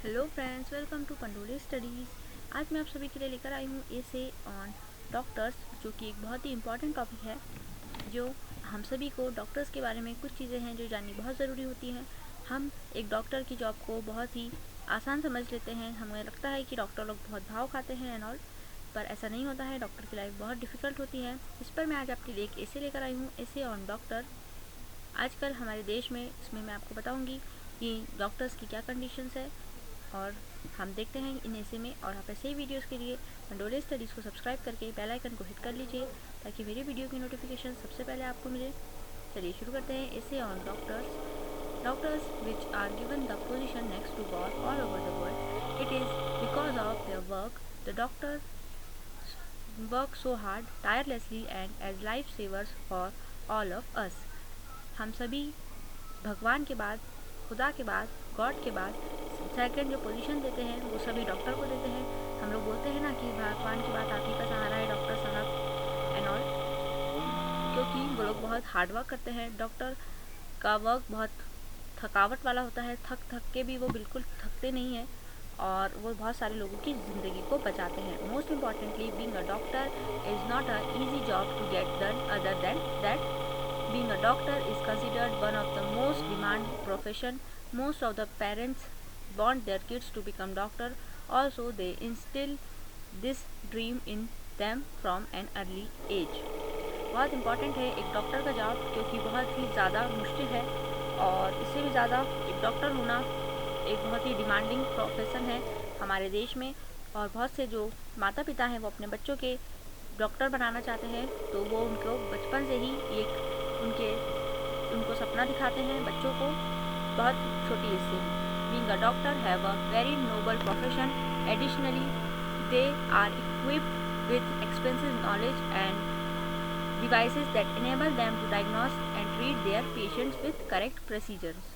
Hello friends, welcome to Pandoli studies. आज मैं आप सभी के लिए लेकर आई हूँ एसे ऑन डॉक्टर्स, जो कि एक बहुत ही इम्पॉर्टेंट टॉपिक है। जो हम सभी को डॉक्टर्स के बारे में कुछ चीज़ें हैं जो जाननी बहुत ज़रूरी होती हैं। हम एक डॉक्टर की जॉब को बहुत ही आसान समझ लेते हैं। हमें लगता है कि डॉक्टर लोग बहुत भाव खाते हैं एंड ऑल, पर ऐसा नहीं होता है। डॉक्टर की लाइफ बहुत डिफ़िकल्ट होती है। इस पर मैं आज आपके लिए एक एसे लेकर आई हूँ, एसे ऑन डॉक्टर। आजकल हमारे देश में इसमें मैं आपको बताऊंगी कि डॉक्टर्स की क्या कंडीशंस है, और हम देखते हैं इन ऐसे में। और आप ऐसे ही वीडियोस के लिए पंडोले स्टडीज़ को सब्सक्राइब करके बेल आइकन को हिट कर लीजिए, ताकि मेरे वीडियो की नोटिफिकेशन सबसे पहले आपको मिले। चलिए शुरू करते हैं। Essay on doctors which are given the position next to god all over the world. It is because of their work the doctor work so hard tirelessly and as life savers for all of us. हम सभी भगवान के बाद, खुदा के बाद, God के बाद सेकंड जो पोजीशन देते हैं वो सभी डॉक्टर को देते हैं। हम लोग बोलते हैं ना कि भगवान के बाद आप ही का सहारा है डॉक्टर साहब एंड ऑल, क्योंकि वो लोग बहुत हार्ड वर्क करते हैं। डॉक्टर का वर्क बहुत थकावट वाला होता है। थक के भी वो बिल्कुल थकते नहीं हैं, और वो बहुत सारे लोगों की ज़िंदगी को बचाते हैं। Most importantly, being a doctor is not a easy job to get done. Other than that, being a doctor is considered one of the most demanding profession. Most of the parents want their kids to become doctor. Also, they instill this dream in them from an early age. बहुत important है एक doctor का job, क्योंकि बहुत ही ज़्यादा मुश्किल है। और इससे भी ज़्यादा एक डॉक्टर होना एक बहुत ही डिमांडिंग प्रोफेशन है हमारे देश में। और बहुत से जो माता पिता हैं वो अपने बच्चों के डॉक्टर बनाना चाहते हैं, तो वो उनको बचपन से ही एक उनको सपना दिखाते हैं बच्चों को बहुत छोटी एज से ही। Being a doctor have a very noble profession. Additionally, they are equipped with expensive knowledge and devices that enable them to diagnose and treat their patients with correct procedures.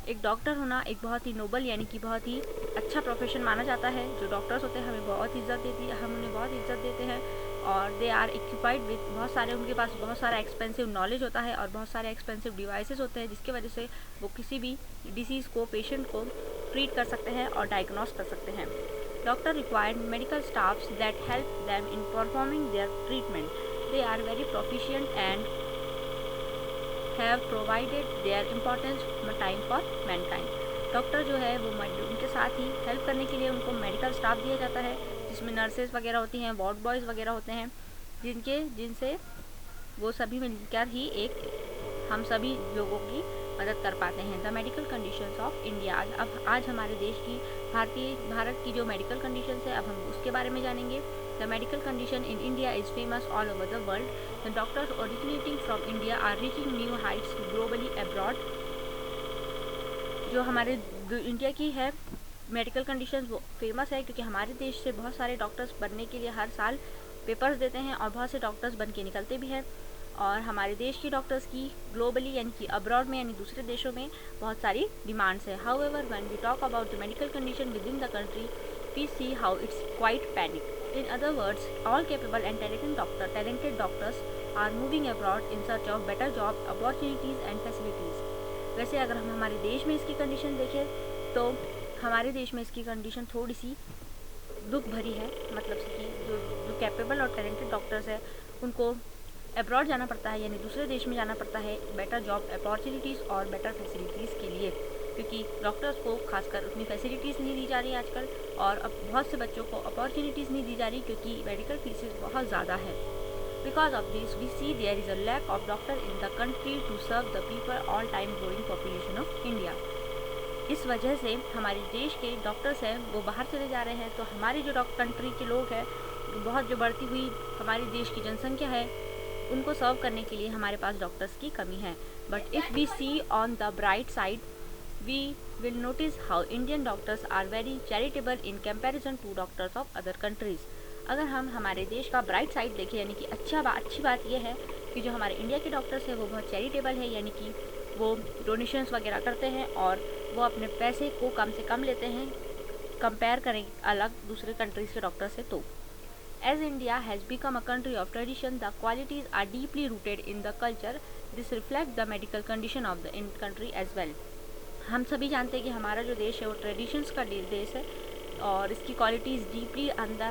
एक डॉक्टर होना एक बहुत ही Nobel यानी कि बहुत ही अच्छा profession माना जाता है। जो डॉक्टर्स होते हैं हमें बहुत इज्जत देती है, हम उन्हें बहुत इज्जत देते हैं। और दे आर इक्विपाइड विद बहुत सारे, उनके पास बहुत सारा एक्सपेंसिव नॉलेज होता है और बहुत सारे एक्सपेंसिव डिवाइसेस होते हैं, जिसकी वजह से वो किसी भी डिसीज़ को, पेशेंट को ट्रीट कर सकते हैं और डायग्नोस कर सकते हैं। Doctor required medical staffs that help them in performing their treatment. They are very proficient and have provided their important time for mankind. Doctor जो है वो उनके साथ ही हेल्प करने के लिए उनको मेडिकल स्टाफ दिया जाता है, जिसमें नर्सेज वगैरह होती हैं, वार्ड बॉयज़ वगैरह होते हैं, जिनसे वो सभी मिलकर ही एक हम सभी लोगों की मदद कर पाते हैं। The medical conditions of India. आज हमारे देश की भारत की जो मेडिकल कंडीशंस है, अब हम उसके बारे में जानेंगे। The medical condition in India is famous all over the world. The doctors originating from India are reaching new heights globally abroad. जो हमारे इंडिया की है मेडिकल कंडीशंस वो फेमस है, क्योंकि हमारे देश से बहुत सारे डॉक्टर्स बनने के लिए हर साल पेपर्स देते हैं और बहुत से डॉक्टर्स बन के निकलते भी हैं। और हमारे देश की डॉक्टर्स की ग्लोबली यानी कि अब्रॉड में यानी दूसरे देशों में बहुत सारी डिमांड्स है। However, when we talk about the medical condition within the country, we see how it's quite panic. In other words, all capable and talented doctors are moving abroad in search of better job opportunities and facilities. वैसे अगर हम हमारे देश में इसकी condition देखें तो हमारे देश में इसकी कंडीशन थोड़ी सी दुख भरी है। मतलब से कि जो कैपेबल और टैलेंटेड डॉक्टर्स हैं उनको अब्रॉड जाना पड़ता है, यानी दूसरे देश में जाना पड़ता है बेटर जॉब अपॉर्चुनिटीज़ और बेटर फैसिलिटीज़ के लिए, क्योंकि डॉक्टर्स को खासकर उतनी फैसिलिटीज़ नहीं दी जा रही आजकल। और अब बहुत से बच्चों को अपॉर्चुनिटीज़ नहीं दी जा रही, क्योंकि मेडिकल फीसेस बहुत ज़्यादा है. Because of this we see there is a lack of doctor in the country to serve the people all time growing population of India. इस वजह से हमारे देश के डॉक्टर्स हैं वो बाहर चले जा रहे हैं, तो हमारी जो कंट्री के लोग हैं, बहुत जो बढ़ती हुई हमारे देश की जनसंख्या है, उनको सर्व करने के लिए हमारे पास डॉक्टर्स की कमी है. But if we see on the bright side, we will notice how Indian doctors are very charitable in comparison to doctors of other countries. अगर हम हमारे देश का ब्राइट साइड देखें, यानी कि अच्छी बात यह है कि जो हमारे इंडिया के डॉक्टर्स हैं वो बहुत चैरिटेबल है, यानी कि वो डोनेशंस वगैरह करते हैं और वो अपने पैसे को कम से कम लेते हैं कंपेयर करें अलग दूसरे कंट्रीज़ के डॉक्टर से. तो as India has become a country of tradition, the qualities are deeply rooted in the culture. This reflects the medical condition of the country as well. हम सभी जानते हैं कि हमारा जो देश है वो ट्रेडिशंस का देश है और इसकी क्वालिटीज़ डीपली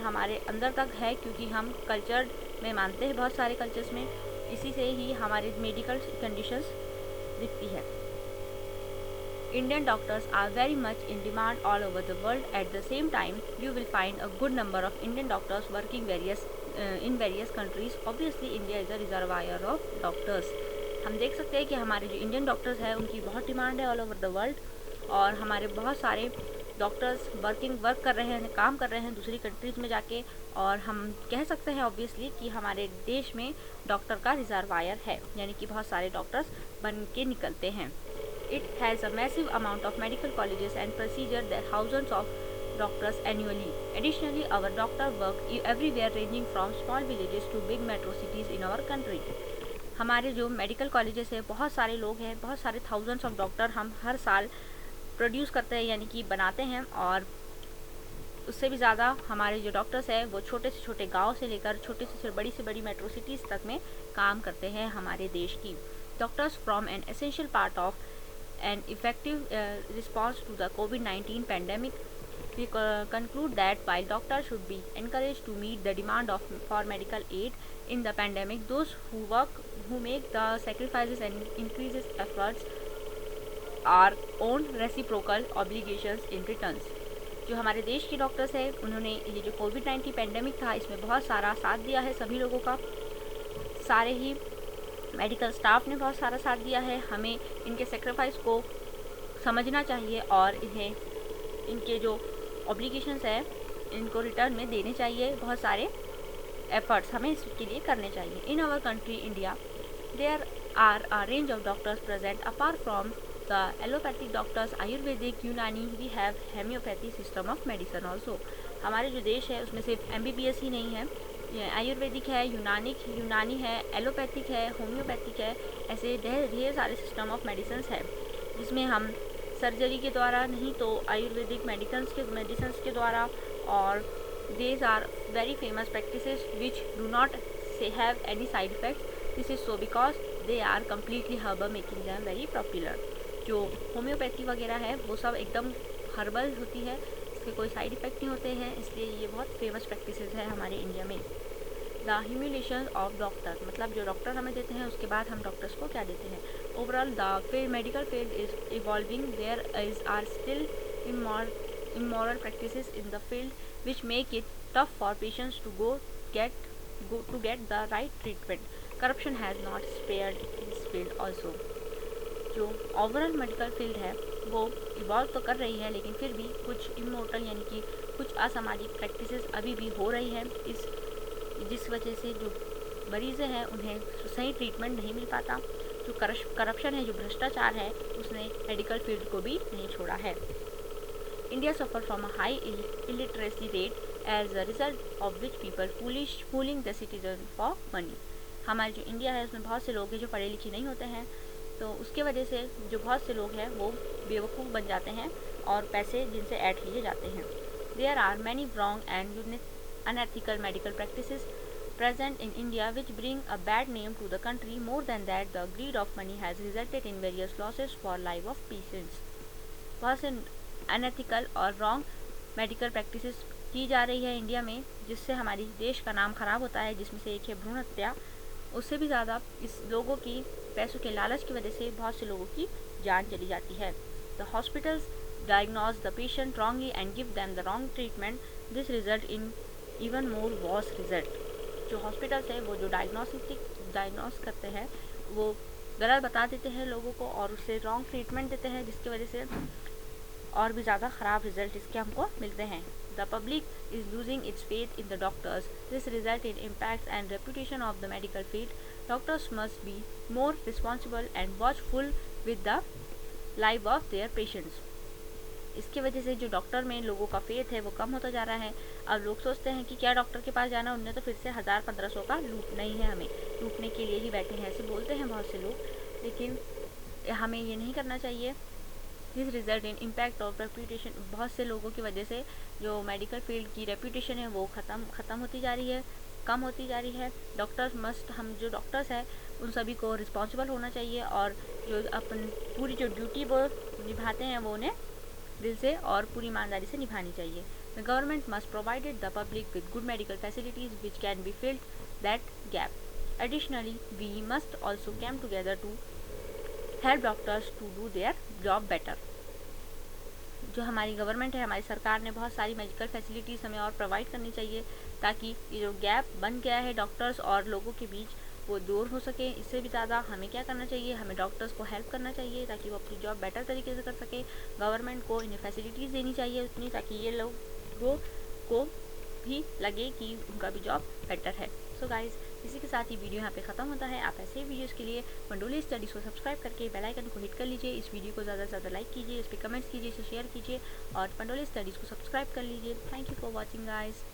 हमारे अंदर तक है, क्योंकि हम कल्चर में मानते हैं बहुत सारे कल्चर्स में। इसी से ही हमारी मेडिकल कंडीशंस दिखती है। Indian doctors are very much in demand all over the world. At the same time, you will find a good number of Indian doctors working in various countries. Obviously, India is a reservoir of doctors. हम देख सकते हैं कि हमारे जो Indian doctors हैं उनकी बहुत डिमांड है ऑल ओवर द वर्ल्ड, और हमारे बहुत सारे डॉक्टर्स वर्क कर रहे हैं, काम कर रहे हैं दूसरी कंट्रीज़ में जाके, और हम कह सकते हैं ऑब्वियसली कि हमारे देश में डॉक्टर का रिजर्वायर है, यानी कि बहुत सारे डॉक्टर्स बन के निकलते हैं। It has a massive amount of medical colleges and procedures that thousands of doctors annually. Additionally, our doctor work everywhere ranging from small villages to big metro cities in our country. हमारे जो medical colleges है बहुत सारे लोग हैं, बहुत सारे thousands of doctor हम हर साल प्रोड्यूस करते हैं, यानी कि बनाते हैं, और उससे भी ज़्यादा हमारे जो डॉक्टर्स हैं वो छोटे से छोटे गांव से लेकर छोटे से बड़ी मेट्रो सिटीज़ तक में काम करते हैं हमारे देश की। Doctors from an essential part of an effective response to the COVID-19 pandemic. We conclude that while doctors should be encouraged to meet the demand for medical aid in the pandemic, those who make the sacrifices and increases efforts are own reciprocal obligations in returns. जो हमारे देश के doctors हैं उन्होंने ये जो कोविड-19 pandemic था इसमें बहुत सारा साथ दिया है सभी लोगों का, सारे ही मेडिकल स्टाफ ने बहुत सारा साथ दिया है। हमें इनके सेक्रीफाइस को समझना चाहिए और इन्हें इनके जो ऑब्लिगेशंस है इनको रिटर्न में देने चाहिए। बहुत सारे एफर्ट्स हमें इसके लिए करने चाहिए। In our country India there are a range of doctors present. Apart from the allopathic doctors, ayurvedic, Unani, we have homeopathy system of medicine also. हमारे जो देश है उसमें सिर्फ MBBS ही नहीं है, आयुर्वेदिक है, यूनानी है, एलोपैथिक है, होम्योपैथिक है, ऐसे ढेर सारे सिस्टम ऑफ मेडिसिन है जिसमें हम सर्जरी के द्वारा नहीं तो आयुर्वेदिक मेडिसिन के द्वारा, और these are very famous practices which do not have any side effects. This is so because they are completely herbal, making them very popular. जो होम्योपैथी वगैरह है वो सब एकदम हर्बल होती है, इसके कोई साइड इफ़ेक्ट नहीं होते हैं, इसलिए ये बहुत फेमस प्रैक्टिसेस है हमारे इंडिया में। द ह्यूमिलेशन ऑफ डॉक्टर, मतलब जो डॉक्टर हमें देते हैं उसके बाद हम डॉक्टर्स को क्या देते हैं। Overall the medical field is evolving, there is are still immoral practices in the field which make it tough for patients to get the right treatment. Corruption has not spared this field also. जो overall medical field है वो evolve तो कर रही है, लेकिन फिर भी कुछ इमोरल यानी कि कुछ असामाजिक प्रैक्टिसेस अभी भी हो रही है, जिस वजह से जो मरीज़ हैं उन्हें सही ट्रीटमेंट नहीं मिल पाता। जो करप्शन है, जो भ्रष्टाचार है, उसने मेडिकल फील्ड को भी नहीं छोड़ा है। India suffer from a high illiteracy rate as a result of which people fooling the citizen for money. हमारे जो इंडिया है उसमें बहुत से लोग हैं जो पढ़े लिखे नहीं होते हैं, तो उसके वजह से जो बहुत से लोग हैं वो बेवकूफ़ बन जाते हैं और पैसे जिनसे ऐड लिए जाते हैं। There are many wrong and unethical medical practices present in India which bring a bad name to the country. More than that, the greed of money has resulted in various losses for life of patients. बहुत से unethical और wrong medical practices की जा रही है India में, जिससे हमारी देश का नाम खराब होता है, जिसमें से एक है भ्रूण हत्या। उससे भी ज़्यादा इस लोगों की पैसों के लालच की वजह से बहुत से लोगों की जान चली जाती है। The hospitals diagnose the patient wrongly and give them the wrong treatment. This result in even more worse result. जो हॉस्पिटल्स है वो जो डायग्नोस करते हैं वो गलत बता देते हैं लोगों को और उससे रॉन्ग ट्रीटमेंट देते हैं, जिसकी वजह से और भी ज़्यादा ख़राब रिजल्ट इसके हमको मिलते हैं। The public is losing its faith in the doctors. This result in impacts and reputation of the medical field. Doctors must be more responsible and watchful with the life of their patients. इसकी वजह से जो doctor में लोगों का faith है वो कम होता जा रहा है। अब लोग सोचते हैं कि क्या डॉक्टर के पास जाना, उनने तो फिर से 1000-1500 का लूटना ही है, हमें लूटने के लिए ही बैठे हैं, ऐसे बोलते हैं बहुत से लोग, लेकिन हमें ये नहीं करना चाहिए। This result in impact of reputation. बहुत से लोगों की वजह से जो मेडिकल फील्ड की रेपुटेशन है वो ख़त्म होती जा रही है, कम होती जा रही है. डॉक्टर्स मस्ट, हम जो डॉक्टर्स हैं उन सभी को रिस्पॉन्सिबल होना चाहिए और जो अपन पूरी जो ड्यूटी वो निभाते हैं वो उन्हें दिल से और पूरी ईमानदारी से निभानी चाहिए। The government must provided the public with good medical facilities which can be filled that gap. Additionally we must also came together to help doctors to do their job better. जो हमारी गवर्नमेंट है, हमारी सरकार ने बहुत सारी medical facilities हमें और प्रोवाइड करनी चाहिए ताकि ये जो गैप बन गया है डॉक्टर्स और लोगों के बीच वो दूर हो सके। इससे भी ज़्यादा हमें क्या करना चाहिए, हमें डॉक्टर्स को हेल्प करना चाहिए ताकि वो अपनी जॉब बेटर तरीके से कर सके। गवर्नमेंट को इन्हें फैसिलिटीज़ देनी चाहिए उतनी ताकि ये लोगों को भी लगे कि उनका भी जॉब बेटर है। सो गाइज़, इसी के साथ ही वीडियो यहाँ पे ख़त्म होता है। आप ऐसे ही वीडियोज़ के लिए पंडोली स्टडीज़ को सब्सक्राइब करके बेल आइकन को हिट कर लीजिए। इस वीडियो को ज़्यादा से ज़्यादा लाइक कीजिए, इस पर कमेंट्स कीजिए, इसे शेयर कीजिए और पंडोली स्टडीज़ को सब्सक्राइब कर लीजिए। Thank you for watching guys.